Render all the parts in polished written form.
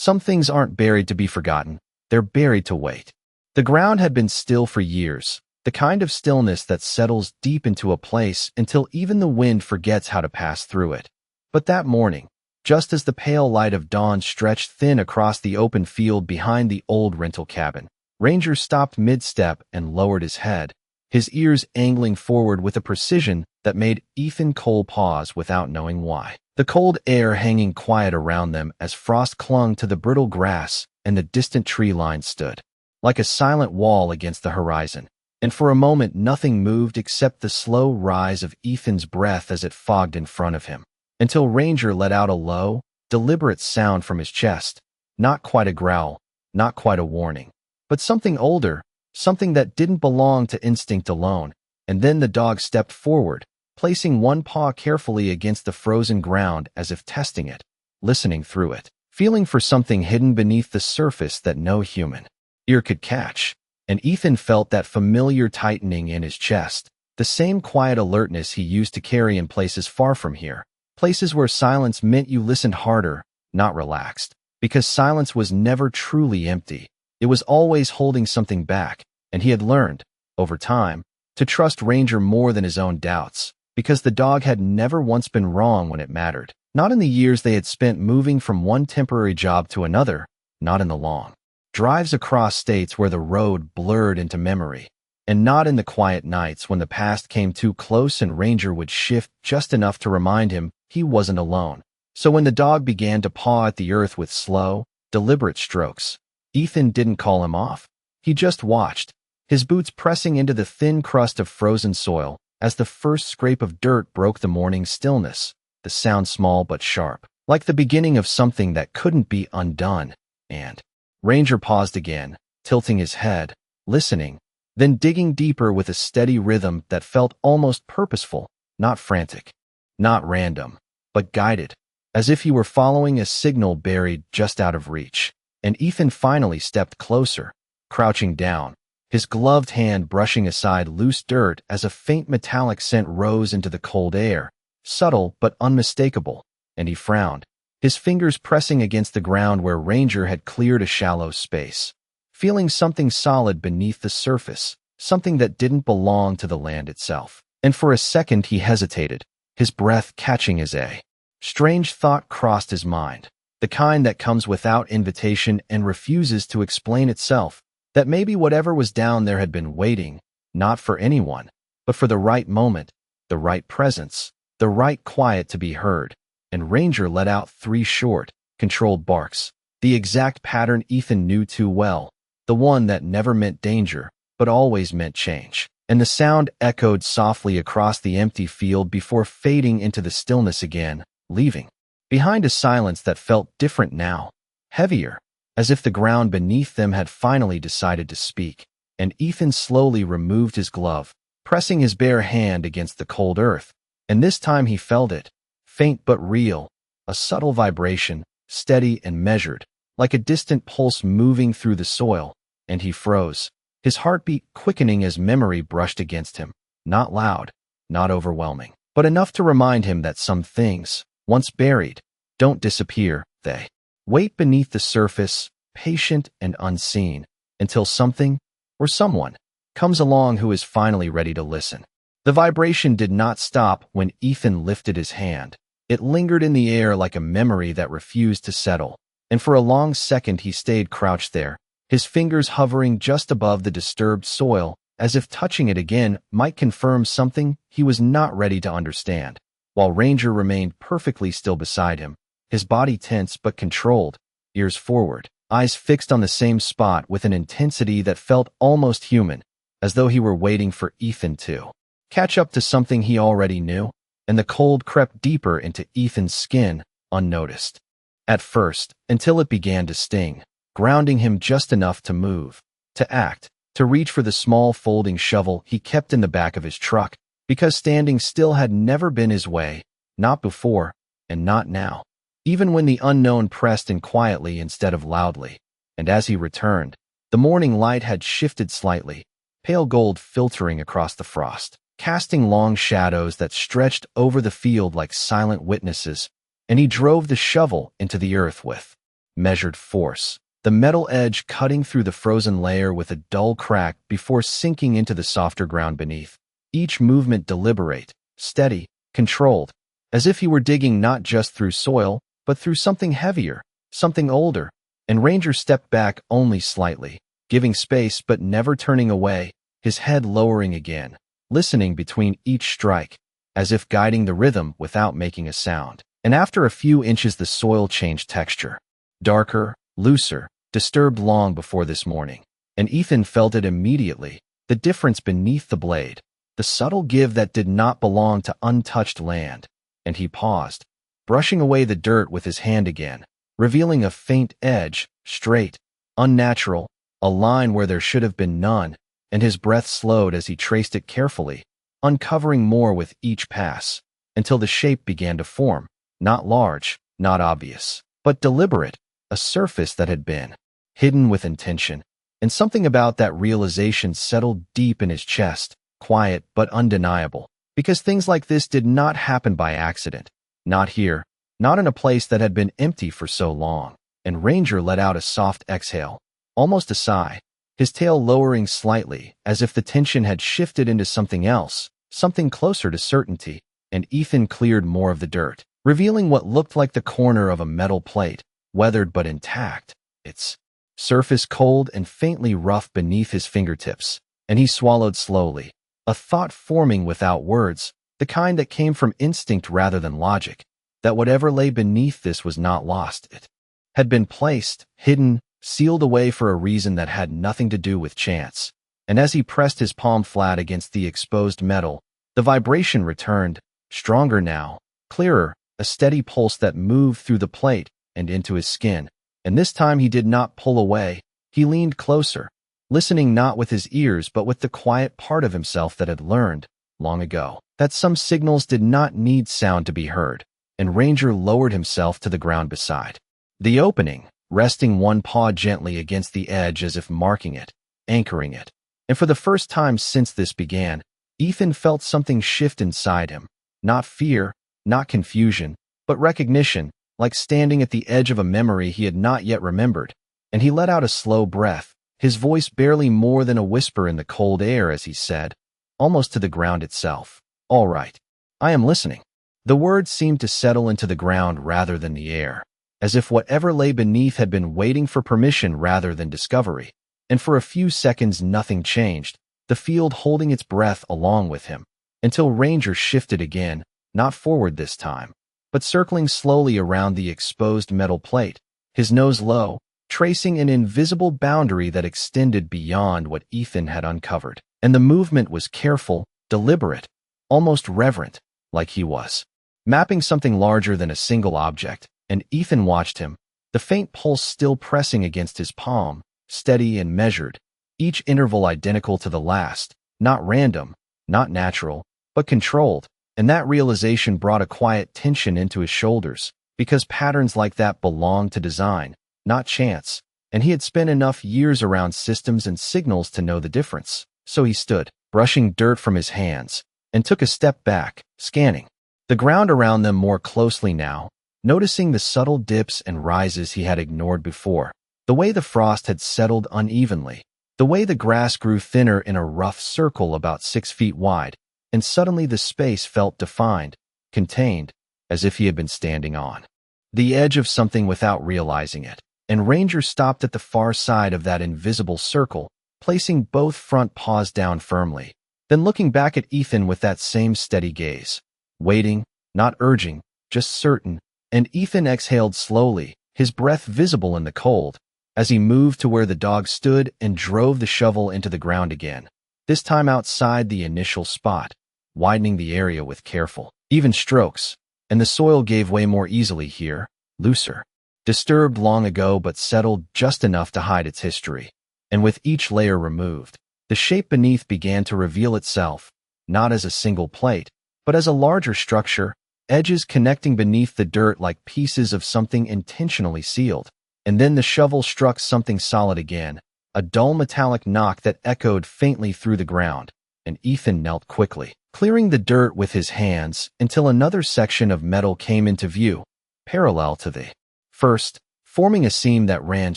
Some things aren't buried to be forgotten, they're buried to wait. The ground had been still for years, the kind of stillness that settles deep into a place until even the wind forgets how to pass through it. But that morning, just as the pale light of dawn stretched thin across the open field behind the old rental cabin, Ranger stopped mid-step and lowered his head, his ears angling forward with a precision that made Ethan Cole pause without knowing why. The cold air hanging quiet around them as frost clung to the brittle grass and the distant tree line stood, like a silent wall against the horizon. And for a moment nothing moved except the slow rise of Ethan's breath as it fogged in front of him, until Ranger let out a low, deliberate sound from his chest, not quite a growl, not quite a warning, but something older, something that didn't belong to instinct alone. And then the dog stepped forward, placing one paw carefully against the frozen ground as if testing it, listening through it, feeling for something hidden beneath the surface that no human ear could catch. And Ethan felt that familiar tightening in his chest, the same quiet alertness he used to carry in places far from here, places where silence meant you listened harder, not relaxed, because silence was never truly empty. It was always holding something back, and he had learned, over time, to trust Ranger more than his own doubts, because the dog had never once been wrong when it mattered. Not in the years they had spent moving from one temporary job to another, not in the long drives across states where the road blurred into memory, and not in the quiet nights when the past came too close and Ranger would shift just enough to remind him he wasn't alone. So when the dog began to paw at the earth with slow, deliberate strokes, Ethan didn't call him off. He just watched, his boots pressing into the thin crust of frozen soil as the first scrape of dirt broke the morning stillness, the sound small but sharp, like the beginning of something that couldn't be undone. And Ranger paused again, tilting his head, listening, then digging deeper with a steady rhythm that felt almost purposeful, not frantic, not random, but guided, as if he were following a signal buried just out of reach. And Ethan finally stepped closer, crouching down, his gloved hand brushing aside loose dirt as a faint metallic scent rose into the cold air, subtle but unmistakable, and he frowned, his fingers pressing against the ground where Ranger had cleared a shallow space, feeling something solid beneath the surface, something that didn't belong to the land itself. And for a second he hesitated, his breath catching as a strange thought crossed his mind, the kind that comes without invitation and refuses to explain itself, that maybe whatever was down there had been waiting, not for anyone, but for the right moment, the right presence, the right quiet to be heard. And Ranger let out 3 short, controlled barks, the exact pattern Ethan knew too well, the one that never meant danger, but always meant change. And the sound echoed softly across the empty field before fading into the stillness again, leaving behind a silence that felt different now, heavier, as if the ground beneath them had finally decided to speak. And Ethan slowly removed his glove, pressing his bare hand against the cold earth, and this time he felt it, faint but real, a subtle vibration, steady and measured, like a distant pulse moving through the soil. And he froze, his heartbeat quickening as memory brushed against him, not loud, not overwhelming, but enough to remind him that some things, once buried, don't disappear. They wait beneath the surface, patient and unseen, until something, or someone, comes along who is finally ready to listen. The vibration did not stop when Ethan lifted his hand. It lingered in the air like a memory that refused to settle, and for a long second he stayed crouched there, his fingers hovering just above the disturbed soil, as if touching it again might confirm something he was not ready to understand, while Ranger remained perfectly still beside him, his body tense but controlled, ears forward, eyes fixed on the same spot with an intensity that felt almost human, as though he were waiting for Ethan to catch up to something he already knew. And the cold crept deeper into Ethan's skin, unnoticed. At first, until it began to sting, grounding him just enough to move, to act, to reach for the small folding shovel he kept in the back of his truck, because standing still had never been his way, not before, and not now, even when the unknown pressed in quietly instead of loudly. And as he returned, the morning light had shifted slightly, pale gold filtering across the frost, casting long shadows that stretched over the field like silent witnesses, and he drove the shovel into the earth with measured force. The metal edge cutting through the frozen layer with a dull crack before sinking into the softer ground beneath. Each movement deliberate, steady, controlled, as if he were digging not just through soil, but through something heavier, something older. And Ranger stepped back only slightly, giving space but never turning away, his head lowering again, listening between each strike, as if guiding the rhythm without making a sound. And after a few inches the soil changed texture. Darker, looser, disturbed long before this morning. And Ethan felt it immediately, the difference beneath the blade, the subtle give that did not belong to untouched land. And he paused, brushing away the dirt with his hand again, revealing a faint edge, straight, unnatural, a line where there should have been none, and his breath slowed as he traced it carefully, uncovering more with each pass, until the shape began to form, not large, not obvious, but deliberate, a surface that had been hidden with intention. And something about that realization settled deep in his chest, quiet but undeniable, because things like this did not happen by accident. Not here, not in a place that had been empty for so long. And Ranger let out a soft exhale, almost a sigh, his tail lowering slightly, as if the tension had shifted into something else, something closer to certainty. And Ethan cleared more of the dirt, revealing what looked like the corner of a metal plate, weathered but intact, its surface cold and faintly rough beneath his fingertips. And he swallowed slowly, a thought forming without words, the kind that came from instinct rather than logic, that whatever lay beneath this was not lost. It had been placed, hidden, sealed away for a reason that had nothing to do with chance. And as he pressed his palm flat against the exposed metal, the vibration returned, stronger now, clearer, a steady pulse that moved through the plate and into his skin. And this time he did not pull away, he leaned closer, listening not with his ears but with the quiet part of himself that had learned, long ago, that some signals did not need sound to be heard. And Ranger lowered himself to the ground beside the opening, resting one paw gently against the edge as if marking it, anchoring it. And for the first time since this began, Ethan felt something shift inside him. Not fear, not confusion, but recognition, like standing at the edge of a memory he had not yet remembered. And he let out a slow breath, his voice barely more than a whisper in the cold air as he said, almost to the ground itself, "All right, I am listening." The words seemed to settle into the ground rather than the air, as if whatever lay beneath had been waiting for permission rather than discovery. And for a few seconds nothing changed, the field holding its breath along with him, until Ranger shifted again, not forward this time, but circling slowly around the exposed metal plate, his nose low, tracing an invisible boundary that extended beyond what Ethan had uncovered. And the movement was careful, deliberate, almost reverent, like he was mapping something larger than a single object. And Ethan watched him, the faint pulse still pressing against his palm, steady and measured, each interval identical to the last, not random, not natural, but controlled. And that realization brought a quiet tension into his shoulders, because patterns like that belonged to design, not chance, and he had spent enough years around systems and signals to know the difference. So he stood, brushing dirt from his hands, and took a step back, scanning the ground around them more closely now, noticing the subtle dips and rises he had ignored before, the way the frost had settled unevenly, the way the grass grew thinner in a rough circle about 6 feet wide, and suddenly the space felt defined, contained, as if he had been standing on the edge of something without realizing it. And Ranger stopped at the far side of that invisible circle, placing both front paws down firmly, then looking back at Ethan with that same steady gaze, waiting, not urging, just certain. And Ethan exhaled slowly, his breath visible in the cold, as he moved to where the dog stood and drove the shovel into the ground again, this time outside the initial spot, widening the area with careful, even strokes. And the soil gave way more easily here, looser, disturbed long ago but settled just enough to hide its history. And with each layer removed, the shape beneath began to reveal itself, not as a single plate, but as a larger structure, edges connecting beneath the dirt like pieces of something intentionally sealed. And then the shovel struck something solid again, a dull metallic knock that echoed faintly through the ground, and Ethan knelt quickly, clearing the dirt with his hands until another section of metal came into view, parallel to the first, forming a seam that ran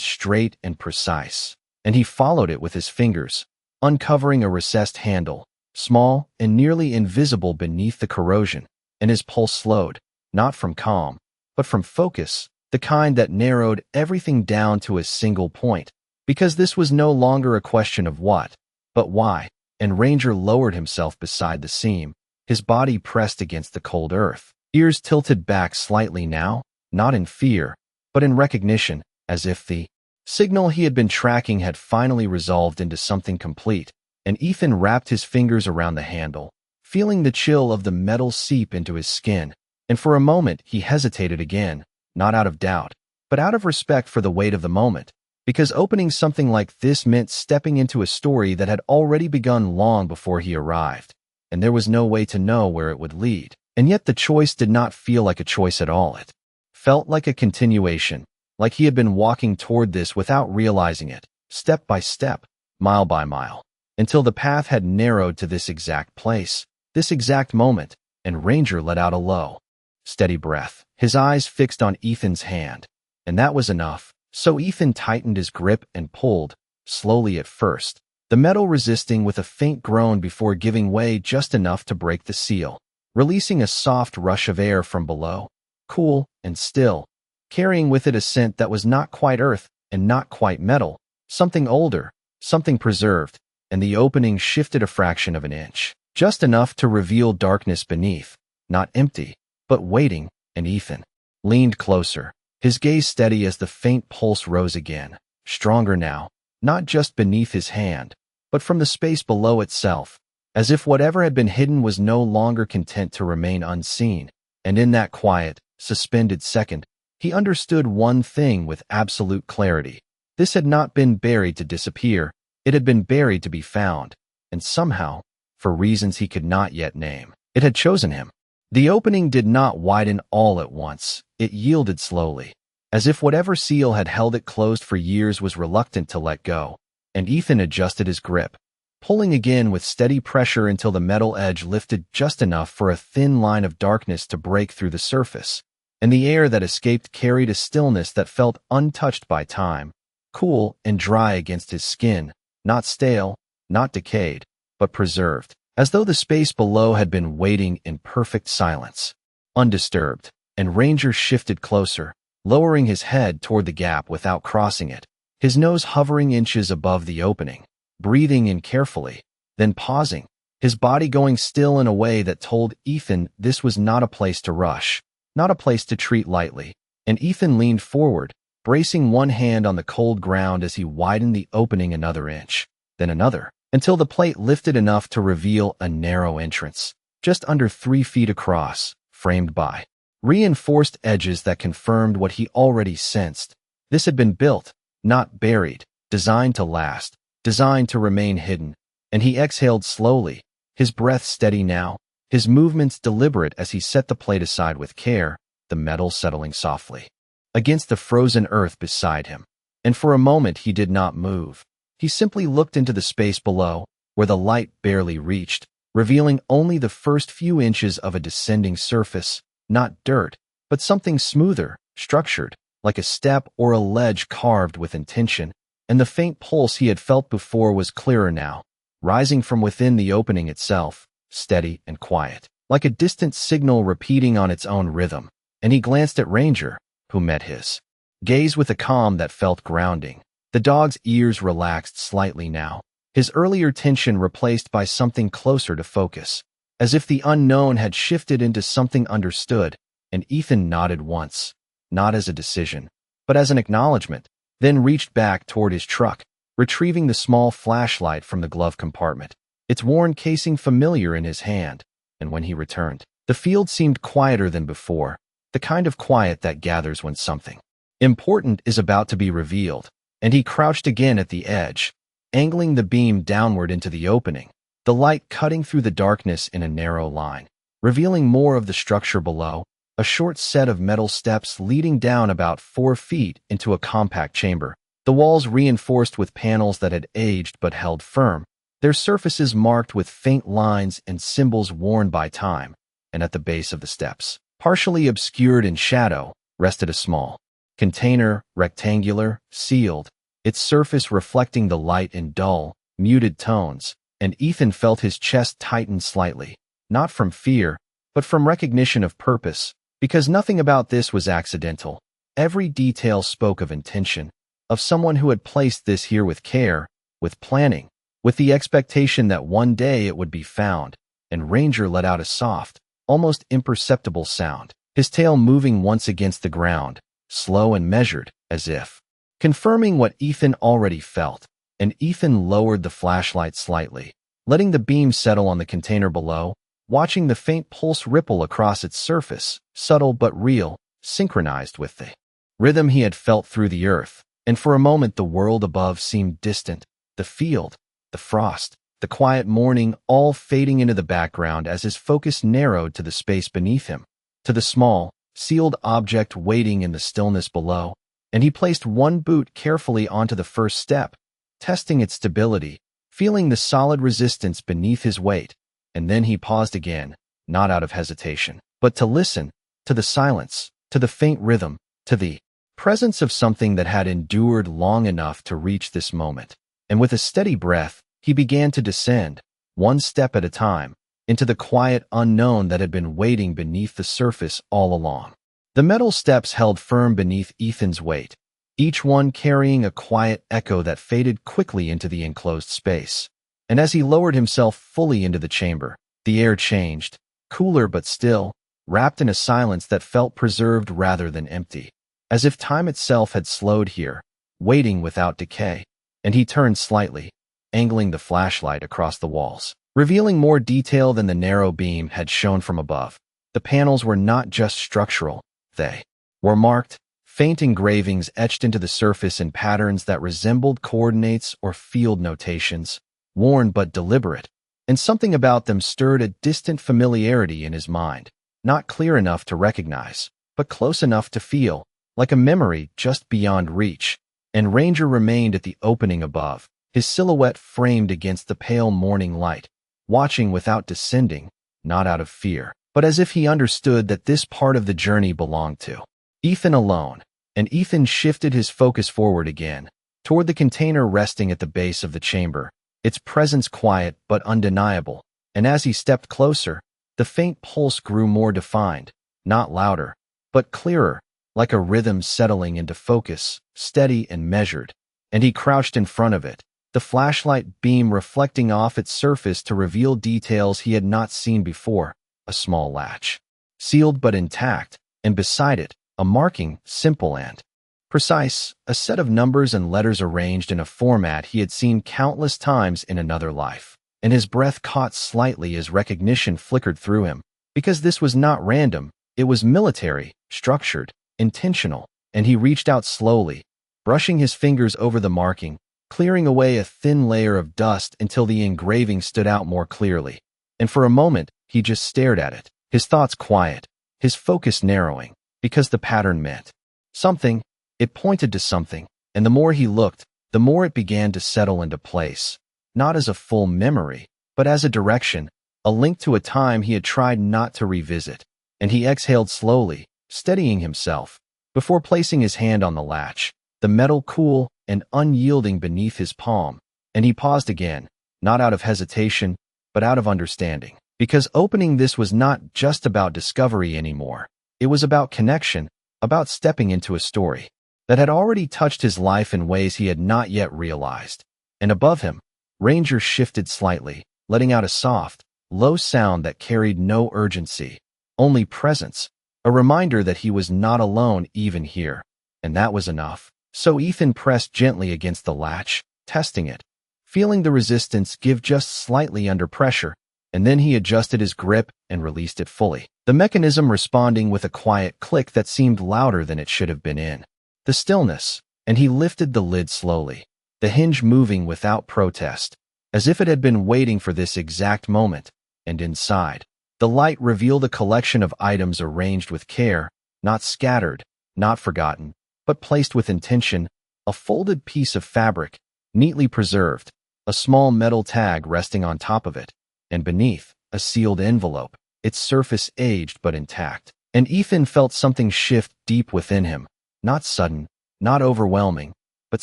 straight and precise. And he followed it with his fingers, uncovering a recessed handle, small and nearly invisible beneath the corrosion, and his pulse slowed, not from calm, but from focus, the kind that narrowed everything down to a single point, because this was no longer a question of what, but why, and Ranger lowered himself beside the seam, his body pressed against the cold earth, ears tilted back slightly now, not in fear, but in recognition, as if the signal he had been tracking had finally resolved into something complete, and Ethan wrapped his fingers around the handle, feeling the chill of the metal seep into his skin, and for a moment he hesitated again, not out of doubt, but out of respect for the weight of the moment, because opening something like this meant stepping into a story that had already begun long before he arrived, and there was no way to know where it would lead. And yet the choice did not feel like a choice at all. It felt like a continuation, like he had been walking toward this without realizing it, step by step, mile by mile, until the path had narrowed to this exact place, this exact moment, and Ranger let out a low, steady breath, his eyes fixed on Ethan's hand. And that was enough, so Ethan tightened his grip and pulled, slowly at first, the metal resisting with a faint groan before giving way just enough to break the seal, releasing a soft rush of air from below, cool and still, carrying with it a scent that was not quite earth and not quite metal, something older, something preserved, and the opening shifted a fraction of an inch, just enough to reveal darkness beneath, not empty, but waiting, and Ethan leaned closer, his gaze steady as the faint pulse rose again, stronger now, not just beneath his hand, but from the space below itself, as if whatever had been hidden was no longer content to remain unseen, and in that quiet, suspended second, he understood one thing with absolute clarity. This had not been buried to disappear, it had been buried to be found, and somehow, for reasons he could not yet name, it had chosen him. The opening did not widen all at once, it yielded slowly, as if whatever seal had held it closed for years was reluctant to let go, and Ethan adjusted his grip, pulling again with steady pressure until the metal edge lifted just enough for a thin line of darkness to break through the surface, and the air that escaped carried a stillness that felt untouched by time, cool and dry against his skin, not stale, not decayed, but preserved, as though the space below had been waiting in perfect silence, undisturbed, and Ranger shifted closer, lowering his head toward the gap without crossing it, his nose hovering inches above the opening, breathing in carefully, then pausing, his body going still in a way that told Ethan this was not a place to rush, not a place to treat lightly, and Ethan leaned forward, bracing one hand on the cold ground as he widened the opening another inch, then another, until the plate lifted enough to reveal a narrow entrance, just under 3 feet across, framed by reinforced edges that confirmed what he already sensed. This had been built, not buried, designed to last, designed to remain hidden, and he exhaled slowly, his breath steady now, his movements deliberate as he set the plate aside with care, the metal settling softly against the frozen earth beside him. And for a moment he did not move. He simply looked into the space below, where the light barely reached, revealing only the first few inches of a descending surface, not dirt, but something smoother, structured, like a step or a ledge carved with intention, and the faint pulse he had felt before was clearer now, rising from within the opening itself, steady and quiet, like a distant signal repeating on its own rhythm, and he glanced at Ranger, who met his gaze with a calm that felt grounding. The dog's ears relaxed slightly now, his earlier tension replaced by something closer to focus, as if the unknown had shifted into something understood, and Ethan nodded once, not as a decision, but as an acknowledgement, then reached back toward his truck, retrieving the small flashlight from the glove compartment, its worn casing familiar in his hand, and when he returned, the field seemed quieter than before, the kind of quiet that gathers when something important is about to be revealed, and he crouched again at the edge, angling the beam downward into the opening, the light cutting through the darkness in a narrow line, revealing more of the structure below, a short set of metal steps leading down about 4 feet into a compact chamber, the walls reinforced with panels that had aged but held firm, their surfaces marked with faint lines and symbols worn by time, and at the base of the steps, partially obscured in shadow, rested a small, Container, rectangular, sealed, its surface reflecting the light in dull, muted tones, and Ethan felt his chest tighten slightly, not from fear, but from recognition of purpose, because nothing about this was accidental. Every detail spoke of intention, of someone who had placed this here with care, with planning, with the expectation that one day it would be found. And Ranger let out a soft, almost imperceptible sound, his tail moving once against the ground, slow and measured, as if confirming what Ethan already felt. And Ethan lowered the flashlight slightly, letting the beam settle on the container below, watching the faint pulse ripple across its surface, subtle but real, synchronized with the rhythm he had felt through the earth. And for a moment the world above seemed distant, the field, the frost, the quiet morning all fading into the background as his focus narrowed to the space beneath him, to the small, sealed object waiting in the stillness below. And he placed one boot carefully onto the first step, testing its stability, feeling the solid resistance beneath his weight. And then he paused again, not out of hesitation, but to listen, to the silence, to the faint rhythm, to the presence of something that had endured long enough to reach this moment. And with a steady breath, he began to descend, one step at a time, into the quiet unknown that had been waiting beneath the surface all along. The metal steps held firm beneath Ethan's weight, each one carrying a quiet echo that faded quickly into the enclosed space. And as he lowered himself fully into the chamber, the air changed, cooler but still, wrapped in a silence that felt preserved rather than empty, as if time itself had slowed here, waiting without decay. And he turned slightly, angling the flashlight across the walls, revealing more detail than the narrow beam had shown from above. The panels were not just structural, they were marked, faint engravings etched into the surface in patterns that resembled coordinates or field notations, worn but deliberate, and something about them stirred a distant familiarity in his mind, not clear enough to recognize, but close enough to feel, like a memory just beyond reach. And Ranger remained at the opening above, his silhouette framed against the pale morning light, watching without descending, not out of fear, but as if he understood that this part of the journey belonged to Ethan alone. And Ethan shifted his focus forward again, toward the container resting at the base of the chamber, its presence quiet but undeniable. And as he stepped closer, the faint pulse grew more defined, not louder, but clearer, like a rhythm settling into focus, steady and measured. And he crouched in front of it, the flashlight beam reflecting off its surface to reveal details he had not seen before. A small latch, sealed but intact, and beside it, a marking, simple and precise, a set of numbers and letters arranged in a format he had seen countless times in another life. And his breath caught slightly as recognition flickered through him, because this was not random, it was military, structured, intentional. And he reached out slowly, brushing his fingers over the marking, clearing away a thin layer of dust until the engraving stood out more clearly. And for a moment, he just stared at it, his thoughts quiet, his focus narrowing, because the pattern meant something. It pointed to something, and the more he looked, the more it began to settle into place, not as a full memory, but as a direction, a link to a time he had tried not to revisit. And he exhaled slowly, steadying himself, before placing his hand on the latch, the metal cool and unyielding beneath his palm. And he paused again, not out of hesitation, but out of understanding, because opening this was not just about discovery anymore. It was about connection, about stepping into a story that had already touched his life in ways he had not yet realized. And above him, Ranger shifted slightly, letting out a soft, low sound that carried no urgency, only presence, a reminder that he was not alone even here. And that was enough. So Ethan pressed gently against the latch, testing it, feeling the resistance give just slightly under pressure, and then he adjusted his grip and released it fully, the mechanism responding with a quiet click that seemed louder than it should have been in the stillness. And he lifted the lid slowly, the hinge moving without protest, as if it had been waiting for this exact moment. And inside, the light revealed a collection of items arranged with care, not scattered, not forgotten, but placed with intention. A folded piece of fabric, neatly preserved, a small metal tag resting on top of it, and beneath, a sealed envelope, its surface aged but intact. And Ethan felt something shift deep within him, Not sudden, not overwhelming, but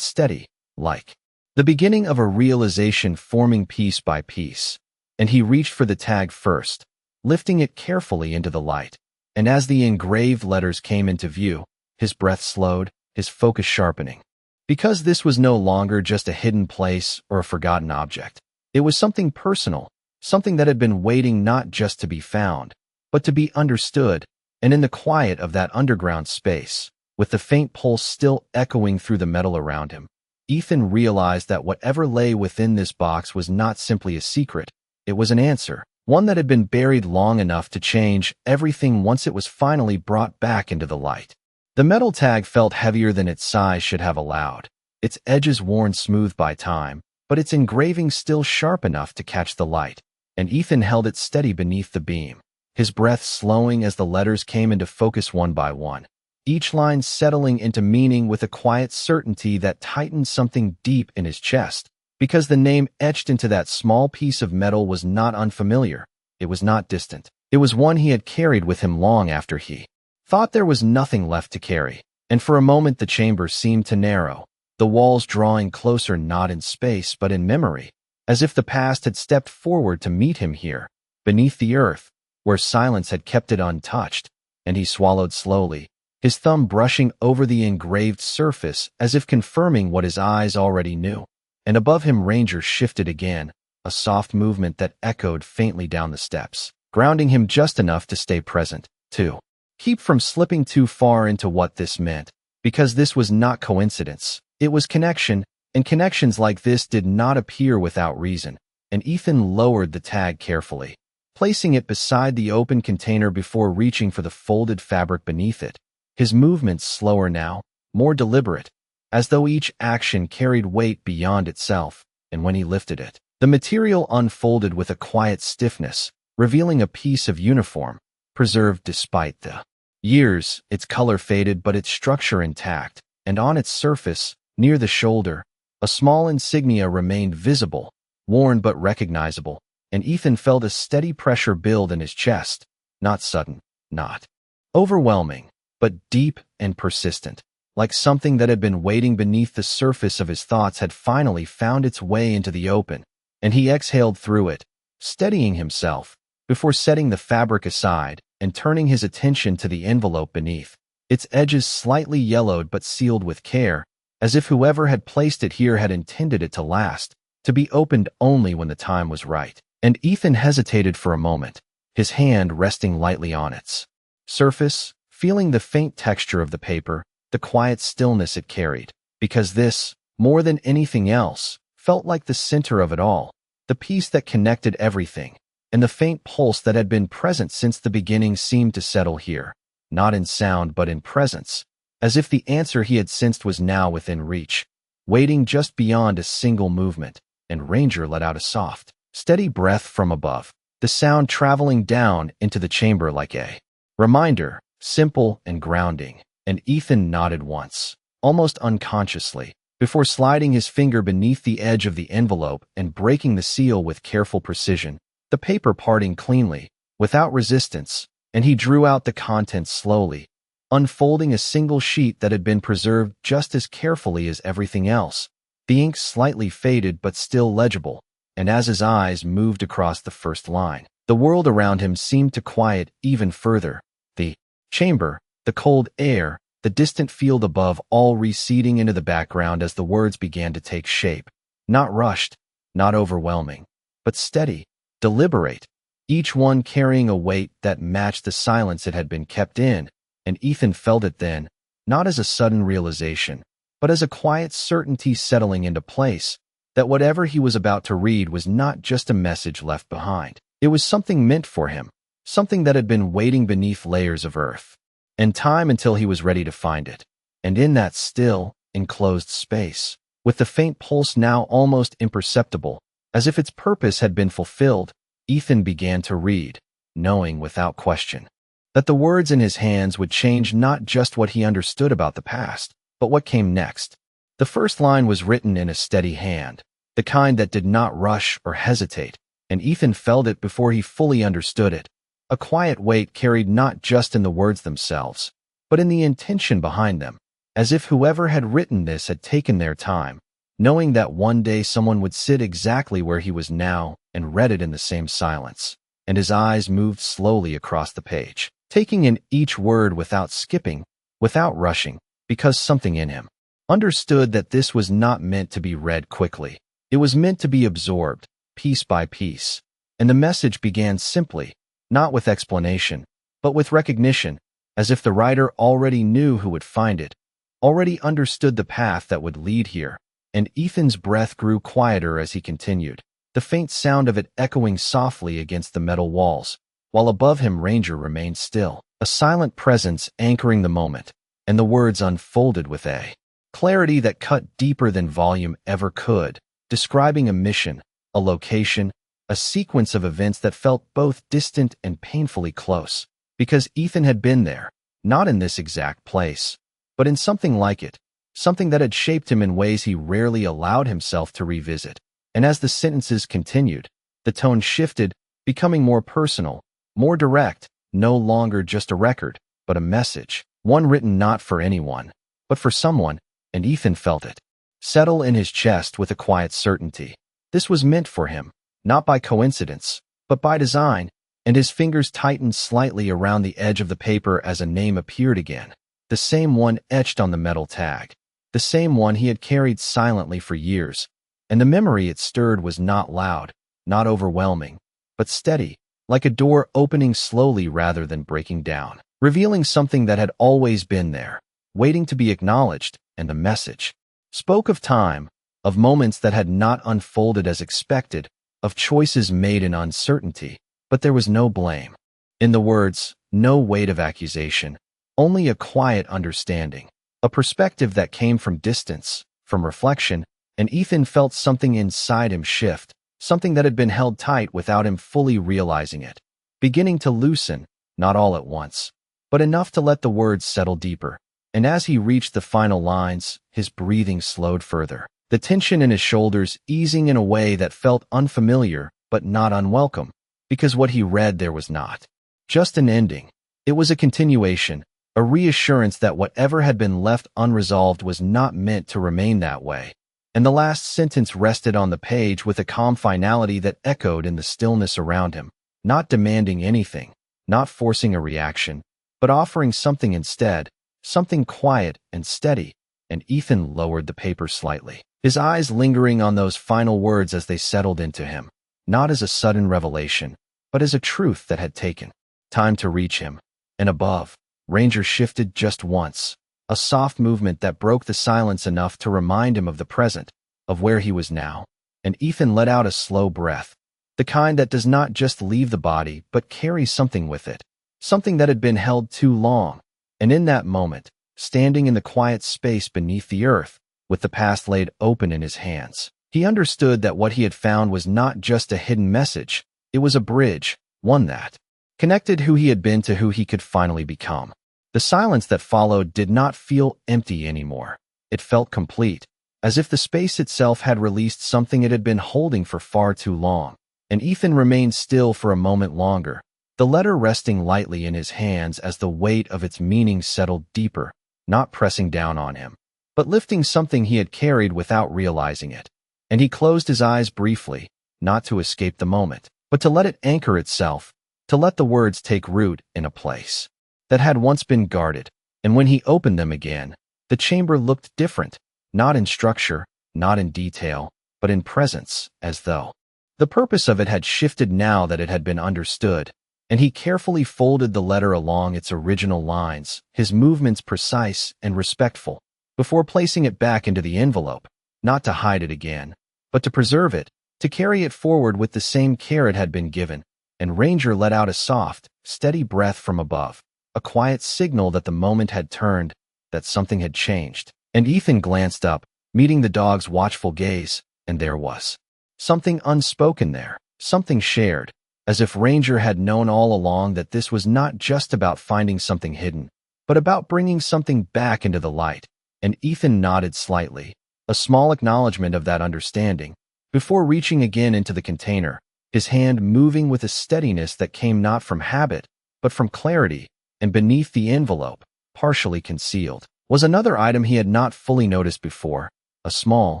steady, like the beginning of a realization forming piece by piece. And he reached for the tag first, lifting it carefully into the light. And as the engraved letters came into view, his breath slowed, his focus sharpening. Because this was no longer just a hidden place or a forgotten object. It was something personal, something that had been waiting not just to be found, but to be understood. And in the quiet of that underground space, with the faint pulse still echoing through the metal around him, Ethan realized that whatever lay within this box was not simply a secret. It was an answer, one that had been buried long enough to change everything once it was finally brought back into the light. The metal tag felt heavier than its size should have allowed, its edges worn smooth by time, but its engraving still sharp enough to catch the light, and Ethan held it steady beneath the beam, his breath slowing as the letters came into focus one by one, each line settling into meaning with a quiet certainty that tightened something deep in his chest. Because the name etched into that small piece of metal was not unfamiliar, it was not distant. It was one he had carried with him long after he thought there was nothing left to carry. And for a moment the chamber seemed to narrow, the walls drawing closer not in space but in memory, as if the past had stepped forward to meet him here, beneath the earth, where silence had kept it untouched. And he swallowed slowly, his thumb brushing over the engraved surface as if confirming what his eyes already knew. And above him Ranger shifted again, a soft movement that echoed faintly down the steps, grounding him just enough to stay present, to keep from slipping too far into what this meant. Because this was not coincidence, it was connection, and connections like this did not appear without reason. And Ethan lowered the tag carefully, placing it beside the open container before reaching for the folded fabric beneath it, his movements slower now, more deliberate, as though each action carried weight beyond itself. And when he lifted it, the material unfolded with a quiet stiffness, revealing a piece of uniform, preserved despite the years. Its color faded but its structure intact, and on its surface, near the shoulder, a small insignia remained visible, worn but recognizable, and Ethan felt a steady pressure build in his chest, not sudden, not overwhelming, but deep and persistent. Like something that had been waiting beneath the surface of his thoughts had finally found its way into the open, and he exhaled through it, steadying himself, before setting the fabric aside and turning his attention to the envelope beneath, its edges slightly yellowed but sealed with care, as if whoever had placed it here had intended it to last, to be opened only when the time was right. And Ethan hesitated for a moment, his hand resting lightly on its surface, feeling the faint texture of the paper, the quiet stillness it carried, because this, more than anything else, felt like the center of it all, the piece that connected everything, and the faint pulse that had been present since the beginning seemed to settle here, not in sound but in presence, as if the answer he had sensed was now within reach, waiting just beyond a single movement. And Ranger let out a soft, steady breath from above, the sound traveling down into the chamber like a reminder, simple and grounding. And Ethan nodded once, almost unconsciously, before sliding his finger beneath the edge of the envelope and breaking the seal with careful precision, the paper parting cleanly, without resistance, and he drew out the contents slowly, unfolding a single sheet that had been preserved just as carefully as everything else, the ink slightly faded but still legible. And as his eyes moved across the first line, the world around him seemed to quiet even further. The chamber, the cold air, the distant field above all receding into the background as the words began to take shape. Not rushed, not overwhelming, but steady, deliberate, each one carrying a weight that matched the silence it had been kept in. And Ethan felt it then, not as a sudden realization, but as a quiet certainty settling into place, that whatever he was about to read was not just a message left behind. It was something meant for him, something that had been waiting beneath layers of earth and time until he was ready to find it. And in that still, enclosed space, with the faint pulse now almost imperceptible, as if its purpose had been fulfilled, Ethan began to read, knowing without question that the words in his hands would change not just what he understood about the past, but what came next. The first line was written in a steady hand, the kind that did not rush or hesitate, and Ethan felt it before he fully understood it. A quiet weight carried not just in the words themselves, but in the intention behind them, as if whoever had written this had taken their time, knowing that one day someone would sit exactly where he was now and read it in the same silence. And his eyes moved slowly across the page, taking in each word without skipping, without rushing, because something in him understood that this was not meant to be read quickly. It was meant to be absorbed, piece by piece. And the message began simply, not with explanation, but with recognition, as if the writer already knew who would find it, already understood the path that would lead here. And Ethan's breath grew quieter as he continued, the faint sound of it echoing softly against the metal walls, while above him Ranger remained still, a silent presence anchoring the moment, and the words unfolded with a clarity that cut deeper than volume ever could, describing a mission, a location, a sequence of events that felt both distant and painfully close, because Ethan had been there, not in this exact place, but in something like it, something that had shaped him in ways he rarely allowed himself to revisit. And as the sentences continued, the tone shifted, becoming more personal, more direct, no longer just a record, but a message, one written not for anyone, but for someone, and Ethan felt it settle in his chest with a quiet certainty. This was meant for him, not by coincidence, but by design, and his fingers tightened slightly around the edge of the paper as a name appeared again, the same one etched on the metal tag, the same one he had carried silently for years, and the memory it stirred was not loud, not overwhelming, but steady, like a door opening slowly rather than breaking down, revealing something that had always been there, waiting to be acknowledged. And the message spoke of time, of moments that had not unfolded as expected, of choices made in uncertainty, but there was no blame. In the words, no weight of accusation, only a quiet understanding, a perspective that came from distance, from reflection, and Ethan felt something inside him shift, something that had been held tight without him fully realizing it, beginning to loosen, not all at once, but enough to let the words settle deeper. And as he reached the final lines, his breathing slowed further, the tension in his shoulders easing in a way that felt unfamiliar but not unwelcome, because what he read there was not just an ending. It was a continuation, a reassurance that whatever had been left unresolved was not meant to remain that way. And the last sentence rested on the page with a calm finality that echoed in the stillness around him, not demanding anything, not forcing a reaction, but offering something instead, something quiet and steady. And Ethan lowered the paper slightly, his eyes lingering on those final words as they settled into him, not as a sudden revelation, but as a truth that had taken time to reach him. And above, Ranger shifted just once, a soft movement that broke the silence enough to remind him of the present, of where he was now. And Ethan let out a slow breath, the kind that does not just leave the body but carries something with it, something that had been held too long. And in that moment, standing in the quiet space beneath the earth, with the past laid open in his hands, he understood that what he had found was not just a hidden message, it was a bridge, one that connected who he had been to who he could finally become. The silence that followed did not feel empty anymore. It felt complete, as if the space itself had released something it had been holding for far too long. And Ethan remained still for a moment longer, the letter resting lightly in his hands as the weight of its meaning settled deeper, not pressing down on him, but lifting something he had carried without realizing it. And he closed his eyes briefly, not to escape the moment, but to let it anchor itself, to let the words take root in a place that had once been guarded. And when he opened them again, the chamber looked different, not in structure, not in detail, but in presence, as though the purpose of it had shifted now that it had been understood. And he carefully folded the letter along its original lines, his movements precise and respectful, before placing it back into the envelope, not to hide it again, but to preserve it, to carry it forward with the same care it had been given. And Ranger let out a soft, steady breath from above, a quiet signal that the moment had turned, that something had changed. And Ethan glanced up, meeting the dog's watchful gaze, and there was something unspoken there, something shared, as if Ranger had known all along that this was not just about finding something hidden, but about bringing something back into the light. And Ethan nodded slightly, a small acknowledgement of that understanding, before reaching again into the container, his hand moving with a steadiness that came not from habit, but from clarity. And beneath the envelope, partially concealed, was another item he had not fully noticed before, a small,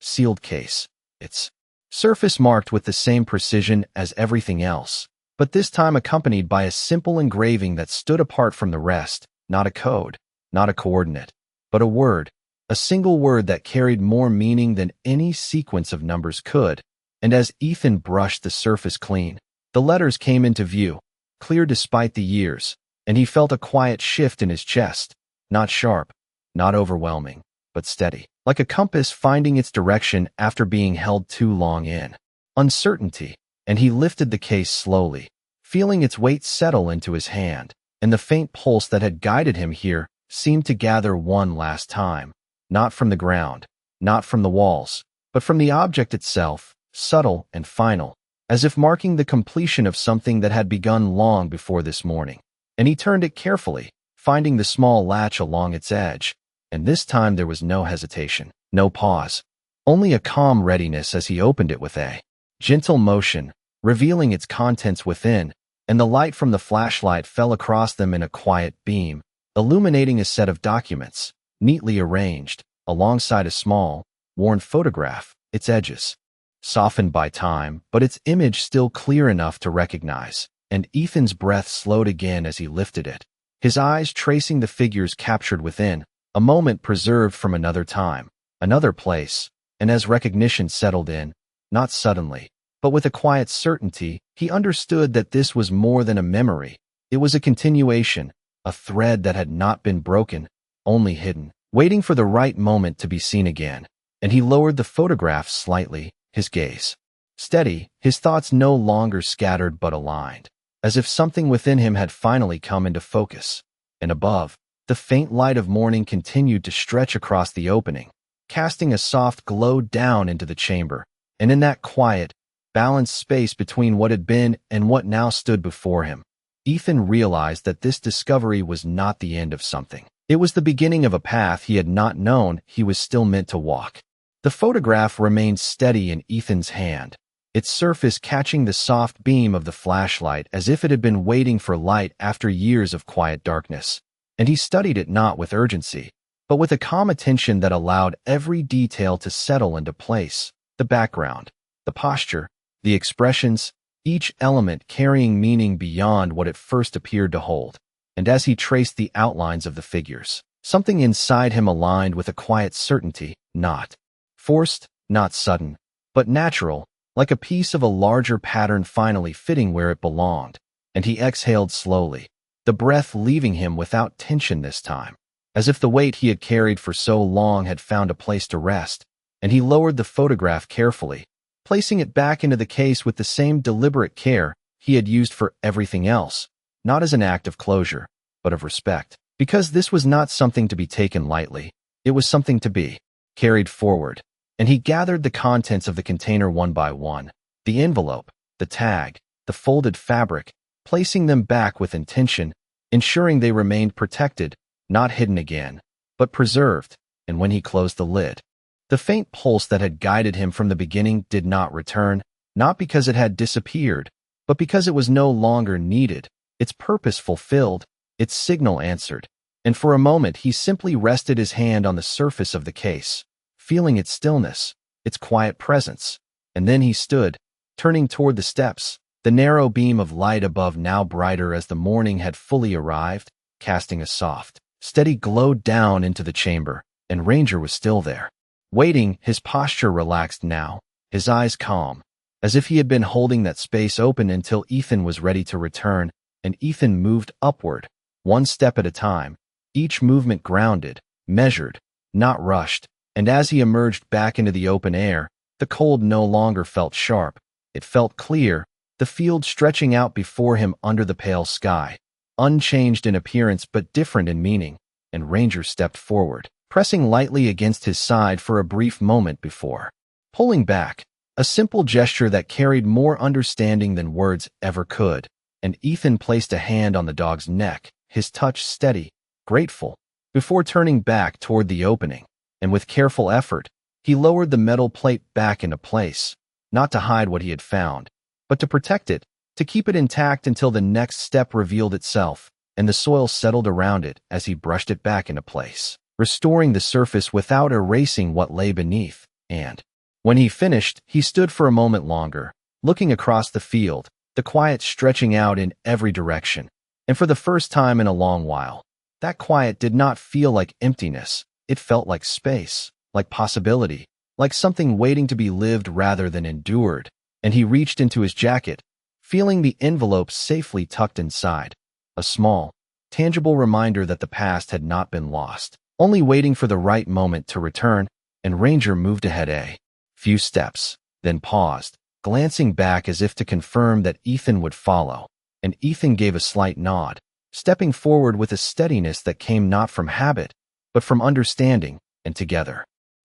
sealed case. Its surface marked with the same precision as everything else, but this time accompanied by a simple engraving that stood apart from the rest, not a code, not a coordinate, but a word, a single word that carried more meaning than any sequence of numbers could. And as Ethan brushed the surface clean, the letters came into view, clear despite the years, and he felt a quiet shift in his chest, not sharp, not overwhelming, but steady, like a compass finding its direction after being held too long in uncertainty. And he lifted the case slowly, feeling its weight settle into his hand, and the faint pulse that had guided him here seemed to gather one last time, not from the ground, not from the walls, but from the object itself, subtle and final, as if marking the completion of something that had begun long before this morning. And he turned it carefully, finding the small latch along its edge, and this time there was no hesitation, no pause, only a calm readiness as he opened it with a gentle motion, revealing its contents within, and the light from the flashlight fell across them in a quiet beam, illuminating a set of documents, neatly arranged, alongside a small, worn photograph, its edges softened by time, but its image still clear enough to recognize. And Ethan's breath slowed again as he lifted it, his eyes tracing the figures captured within, a moment preserved from another time, another place. And as recognition settled in, not suddenly, but with a quiet certainty, he understood that this was more than a memory. It was a continuation, a thread that had not been broken, only hidden, waiting for the right moment to be seen again. And he lowered the photograph slightly, his gaze steady, his thoughts no longer scattered but aligned, as if something within him had finally come into focus. And above, the faint light of morning continued to stretch across the opening, casting a soft glow down into the chamber. And in that quiet, balanced space between what had been and what now stood before him, Ethan realized that this discovery was not the end of something. It was the beginning of a path he had not known he was still meant to walk. The photograph remained steady in Ethan's hand, its surface catching the soft beam of the flashlight as if it had been waiting for light after years of quiet darkness. And he studied it not with urgency, but with a calm attention that allowed every detail to settle into place, the background, the posture, the expressions, each element carrying meaning beyond what it first appeared to hold. And as he traced the outlines of the figures, something inside him aligned with a quiet certainty, not forced, not sudden, but natural, like a piece of a larger pattern finally fitting where it belonged. And he exhaled slowly, the breath leaving him without tension this time, as if the weight he had carried for so long had found a place to rest. And he lowered the photograph carefully, placing it back into the case with the same deliberate care he had used for everything else, not as an act of closure, but of respect. Because this was not something to be taken lightly, it was something to be carried forward. And he gathered the contents of the container one by one, the envelope, the tag, the folded fabric, placing them back with intention, ensuring they remained protected, not hidden again, but preserved. And when he closed the lid, the faint pulse that had guided him from the beginning did not return, not because it had disappeared, but because it was no longer needed, its purpose fulfilled, its signal answered. And for a moment he simply rested his hand on the surface of the case, feeling its stillness, its quiet presence. And then he stood, turning toward the steps, the narrow beam of light above now brighter as the morning had fully arrived, casting a soft, steady glow down into the chamber. And Ranger was still there, waiting, his posture relaxed now, his eyes calm, as if he had been holding that space open until Ethan was ready to return. And Ethan moved upward, one step at a time, each movement grounded, measured, not rushed. And as he emerged back into the open air, the cold no longer felt sharp, it felt clear, the field stretching out before him under the pale sky, unchanged in appearance but different in meaning. And Ranger stepped forward, pressing lightly against his side for a brief moment before pulling back, a simple gesture that carried more understanding than words ever could. And Ethan placed a hand on the dog's neck, his touch steady, grateful, before turning back toward the opening. And with careful effort, he lowered the metal plate back into place, not to hide what he had found, but to protect it, to keep it intact until the next step revealed itself, and the soil settled around it as he brushed it back into place. restoring the surface without erasing what lay beneath. And when he finished, he stood for a moment longer, looking across the field, the quiet stretching out in every direction. And for the first time in a long while, that quiet did not feel like emptiness. It felt like space, like possibility, like something waiting to be lived rather than endured. And he reached into his jacket, feeling the envelope safely tucked inside. A small, tangible reminder that the past had not been lost, only waiting for the right moment to return. And Ranger moved ahead a few steps, then paused, glancing back as if to confirm that Ethan would follow. And Ethan gave a slight nod, stepping forward with a steadiness that came not from habit, but from understanding. And together,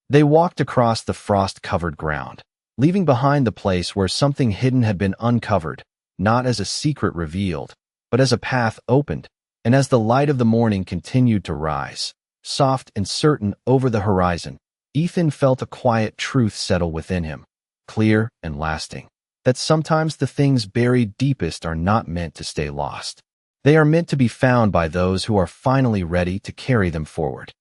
they walked across the frost-covered ground, leaving behind the place where something hidden had been uncovered, not as a secret revealed, but as a path opened. And as the light of the morning continued to rise, soft and certain over the horizon, Ethan felt a quiet truth settle within him, clear and lasting, that sometimes the things buried deepest are not meant to stay lost. They are meant to be found by those who are finally ready to carry them forward.